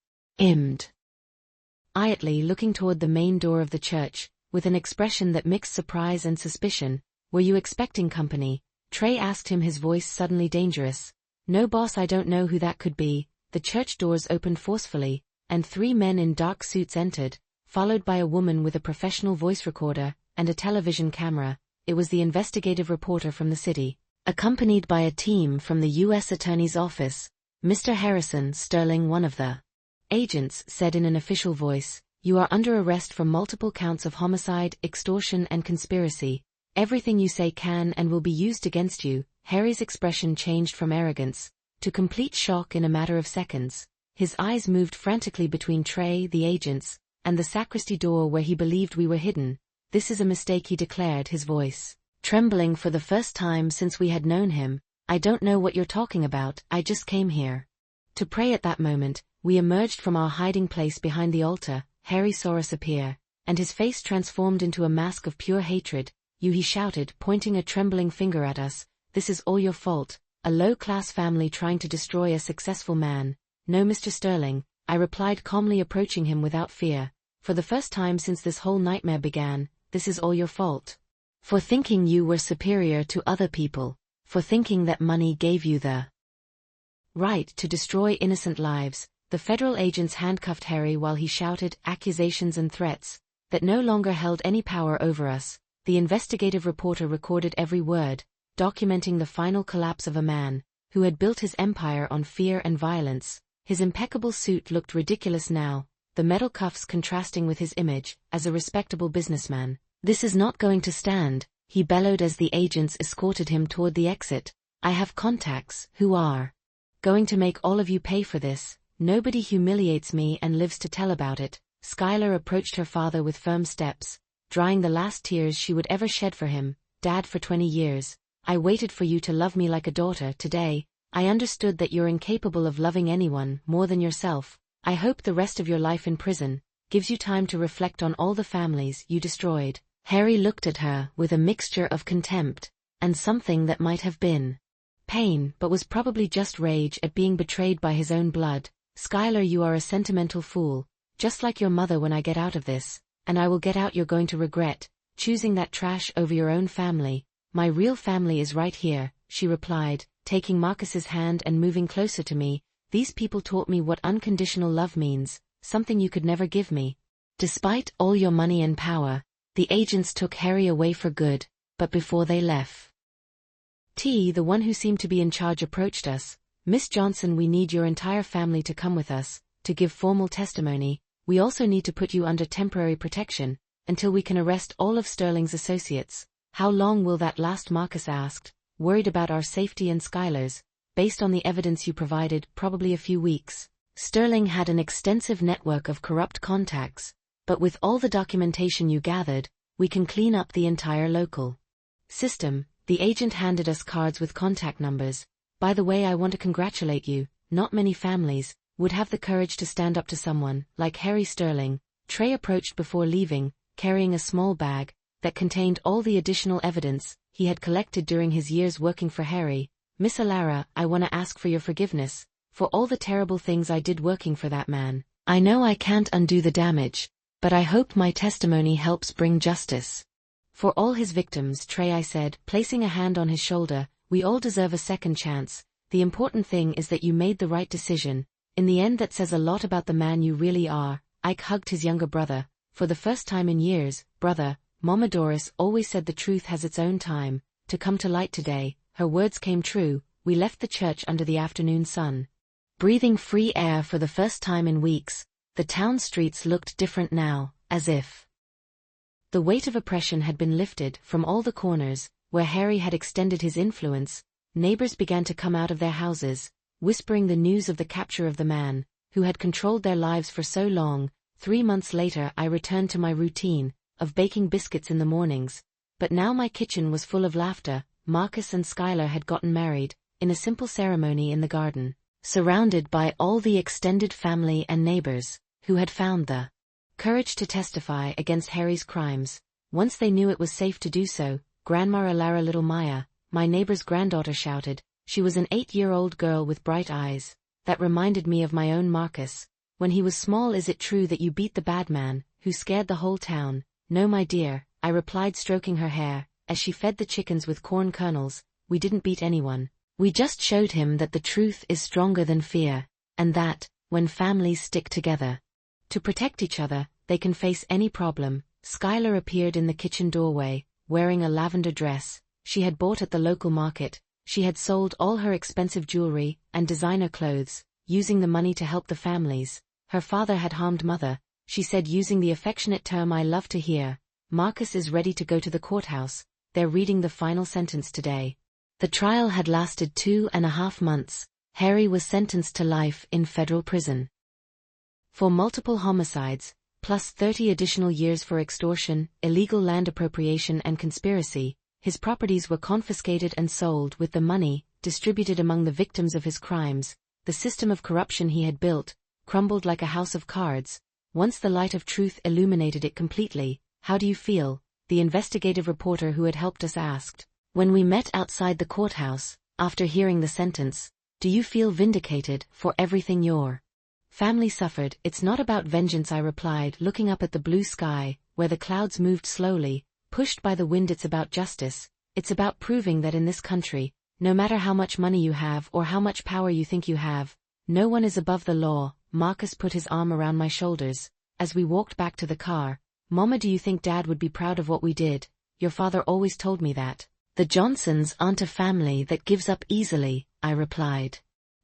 quietly looking toward the main door of the church, with an expression that mixed surprise and suspicion. "Were you expecting company?" Trey asked him, his voice suddenly dangerous. "No, boss, I don't know who that could be." The church doors opened forcefully, and 3 men in dark suits entered, followed by a woman with a professional voice recorder and a television camera. It was the investigative reporter from the city, accompanied by a team from the U.S. Attorney's Office. "Mr. Harrison Sterling," one of the agents said in an official voice, "you are under arrest for multiple counts of homicide, extortion, and conspiracy. Everything you say can and will be used against you." Harry's expression changed from arrogance to complete shock in a matter of seconds. His eyes moved frantically between Trey, the agents, and the sacristy door where he believed we were hidden. "This is a mistake," he declared, his voice trembling for the first time since we had known him. "I don't know what you're talking about. I just came here to pray." At that moment, we emerged from our hiding place behind the altar. Harry saw us appear, and his face transformed into a mask of pure hatred. "You," he shouted, pointing a trembling finger at us. "This is all your fault. A low-class family trying to destroy a successful man." "No, Mr. Sterling," I replied calmly, approaching him without fear. "For the first time since this whole nightmare began, this is all your fault. For thinking you were superior to other people. For thinking that money gave you the right to destroy innocent lives." The federal agents handcuffed Harry while he shouted accusations and threats that no longer held any power over us. The investigative reporter recorded every word, documenting the final collapse of a man who had built his empire on fear and violence. His impeccable suit looked ridiculous now, the metal cuffs contrasting with his image as a respectable businessman. "This is not going to stand," he bellowed as the agents escorted him toward the exit. "I have contacts who are going to make all of you pay for this. Nobody humiliates me and lives to tell about it." Skylar approached her father with firm steps, drying the last tears she would ever shed for him. "Dad, for 20 years, I waited for you to love me like a daughter. Today, I understood that you're incapable of loving anyone more than yourself. I hope the rest of your life in prison gives you time to reflect on all the families you destroyed." Harry looked at her with a mixture of contempt and something that might have been pain but was probably just rage at being betrayed by his own blood. Skylar, you are a sentimental fool, just like your mother. When I get out of this, and I will get out, you're going to regret choosing that trash over your own family. My real family is right here, she replied, taking Marcus's hand and moving closer to me. These people taught me what unconditional love means, something you could never give me. Despite all your money and power, the agents took Harry away for good, but before they left, the one who seemed to be in charge approached us. Miss Johnson, we need your entire family to come with us, to give formal testimony. We also need to put you under temporary protection, until we can arrest all of Sterling's associates. How long will that last? Marcus asked, worried about our safety and Skylar's. Based on the evidence you provided, probably a few weeks. Sterling had an extensive network of corrupt contacts, but with all the documentation you gathered, we can clean up the entire local system. The agent handed us cards with contact numbers. By the way, I want to congratulate you. Not many families would have the courage to stand up to someone like Harry Sterling. Trey approached before leaving, carrying a small bag that contained all the additional evidence he had collected during his years working for Harry. Miss Alara, I want to ask for your forgiveness for all the terrible things I did working for that man. I know I can't undo the damage, but I hope my testimony helps bring justice for all his victims. Trey, I said, placing a hand on his shoulder, we all deserve a second chance. The important thing is that you made the right decision. In the end, that says a lot about the man you really are. Ike hugged his younger brother. For the first time in years, brother, Mama Doris always said the truth has its own time to come to light. Today, her words came true. We left the church under the afternoon sun, breathing free air for the first time in weeks. The town streets looked different now, as if the weight of oppression had been lifted from all the corners where Harry had extended his influence. Neighbors began to come out of their houses, whispering the news of the capture of the man who had controlled their lives for so long. 3 months later, I returned to my routine of baking biscuits in the mornings, but now my kitchen was full of laughter. Marcus and Skylar had gotten married in a simple ceremony in the garden, surrounded by all the extended family and neighbors who had found the courage to testify against Harry's crimes. Once they knew it was safe to do so, Grandma Alara, little Maya, my neighbor's granddaughter, shouted. She was an 8-year-old girl with bright eyes that reminded me of my own Marcus when he was small. Is it true that you beat the bad man who scared the whole town? No, my dear, I replied, stroking her hair as she fed the chickens with corn kernels. We didn't beat anyone. We just showed him that the truth is stronger than fear, and that, when families stick together to protect each other, they can face any problem. Skylar appeared in the kitchen doorway, wearing a lavender dress she had bought at the local market. She had sold all her expensive jewelry and designer clothes, using the money to help the families her father had harmed. Mother, she said, using the affectionate term I love to hear, Marcus is ready to go to the courthouse. They're reading the final sentence today. The trial had lasted 2.5 months. Harry was sentenced to life in federal prison for multiple homicides, plus 30 additional years for extortion, illegal land appropriation and conspiracy. His properties were confiscated and sold, with the money distributed among the victims of his crimes. The system of corruption he had built crumbled like a house of cards once the light of truth illuminated it completely. How do you feel? The investigative reporter who had helped us asked when we met outside the courthouse after hearing the sentence. Do you feel vindicated for everything your family suffered? It's not about vengeance, I replied, looking up at the blue sky where the clouds moved slowly, pushed by the wind. It's about justice. It's about proving that in this country, no matter how much money you have or how much power you think you have, no one is above the law. Marcus put his arm around my shoulders as we walked back to the car. Mama, do you think Dad would be proud of what we did? Your father always told me that. The Johnsons aren't a family that gives up easily, I replied,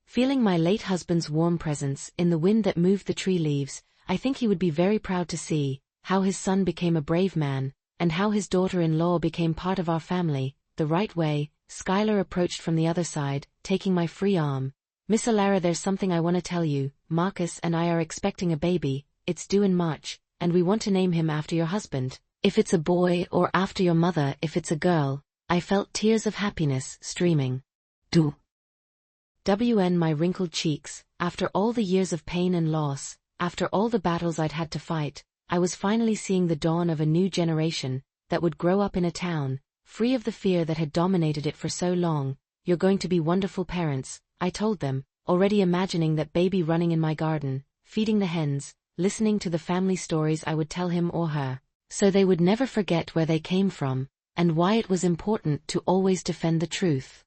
feeling my late husband's warm presence in the wind that moved the tree leaves. I think he would be very proud to see how his son became a brave man, and how his daughter-in-law became part of our family, the right way. Skylar approached from the other side, taking my free arm. Miss Alara, there's something I want to tell you. Marcus and I are expecting a baby. It's due in March, and we want to name him after your husband, if it's a boy, or after your mother, if it's a girl. I felt tears of happiness streaming down my wrinkled cheeks. After all the years of pain and loss, after all the battles I'd had to fight, I was finally seeing the dawn of a new generation that would grow up in a town free of the fear that had dominated it for so long. "You're going to be wonderful parents," I told them, already imagining that baby running in my garden, feeding the hens, listening to the family stories I would tell him or her, so they would never forget where they came from, and why it was important to always defend the truth.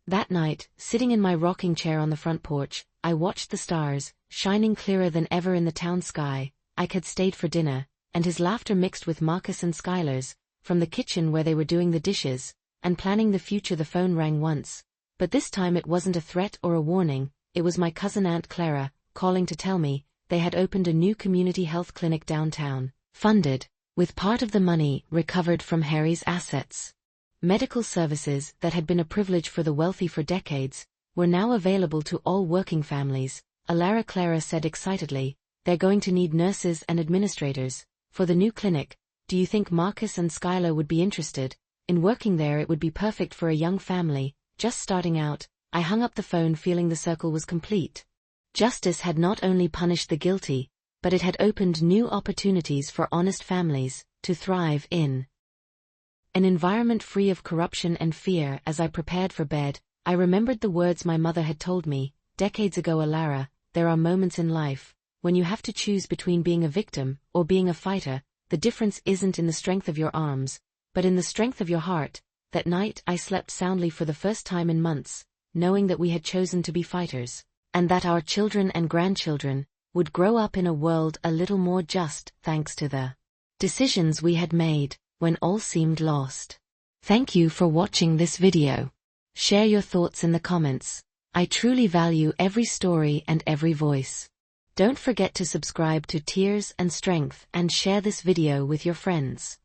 That night, sitting in my rocking chair on the front porch, I watched the stars, shining clearer than ever in the town sky. Ike had stayed for dinner, and his laughter mixed with Marcus and Skylar's, from the kitchen where they were doing the dishes, and planning the future. The phone rang once. But this time it wasn't a threat or a warning, it was my cousin Aunt Clara, calling to tell me they had opened a new community health clinic downtown, funded with part of the money recovered from Harry's assets. Medical services that had been a privilege for the wealthy for decades were now available to all working families. Alara Clara said excitedly, "They're going to need nurses and administrators for the new clinic. Do you think Marcus and Skylar would be interested in working there? It would be perfect for a young family just starting out." I hung up the phone feeling the circle was complete. Justice had not only punished the guilty, but it had opened new opportunities for honest families to thrive in an environment free of corruption and fear. As I prepared for bed, I remembered the words my mother had told me decades ago. "Alara, there are moments in life when you have to choose between being a victim or being a fighter. The difference isn't in the strength of your arms, but in the strength of your heart." That night I slept soundly for the first time in months, knowing that we had chosen to be fighters, and that our children and grandchildren would grow up in a world a little more just thanks to the decisions we had made when all seemed lost. Thank you for watching this video. Share your thoughts in the comments. I truly value every story and every voice. Don't forget to subscribe to Tears and Strength and share this video with your friends.